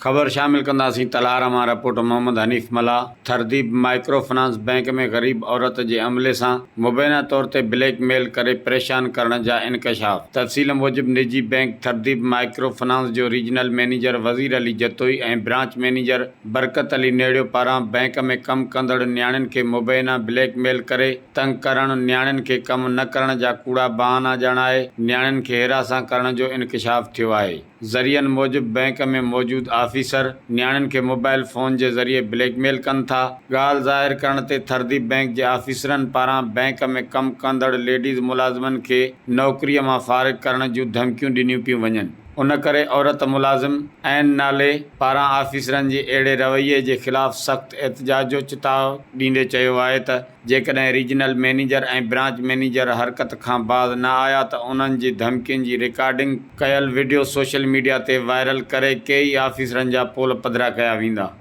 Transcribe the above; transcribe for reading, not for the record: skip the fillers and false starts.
ख़बर शामिल कंदासीं तलहार मां। रिपोर्ट मोहम्मद हनीफ़ मला। थरदीब माइक्रो फाइनेंस बैंक में ग़रीब औरत जे अमले सां मुबैना तौर ते ब्लैकमेल करे परेशान करण जा इंकशाफ। तफ़सील मूजिब निजी बैंक थरदीब माइक्रो फाइनेंस जो रीजनल मैनेजर वज़ीर अली जतोई ऐं ब्रांच मैनेजर बरकत अली नेड़ियो पारां बैंक में कम कंदड़ न्याणियुनि खे मुबैना ब्लैकमेल करे तंग करण, न्याणियुनि खे कम न करण जा कूड़ा बहाना ॼाणाए न्याणियुनि खे हिरासां करण जो इंकशाफ थियो आहे। ज़रियनि मूजिब बैंक में मौजूद आफ़ीसर न्याणियुनि खे मोबाइल फ़ोन जे ज़रिए ब्लैकमेल कनि था। ॻाल्हि ज़ाहिर करण ते थरदीब बैंक जे आफ़ीसरनि पारां बैंक में कम कंदड़ लेडीज़ मुलाज़िमनि खे नौकरीअ मां फ़ारिग़ करण जूं धमकियूं ॾिनियूं पियूं वञनि। उन करे औरत मुलाज़िम ऐन नाले पारां आफ़ीसरनि जे अहिड़े रवैये जे ख़िलाफ़ सख़्त एहतिजाज जो चिताव ॾींदे चयो आहे त जेकॾहिं रीजनल मैनेजर ऐं ब्रांच मैनेजर हरकत खां बाज़ न आया त उन्हनि जी धमकियुनि जी रिकॉर्डिंग कयल वीडियो सोशल मीडिया ते वायरल करे कई आफ़ीसरनि जा पोल पधिरा कया वेंदा।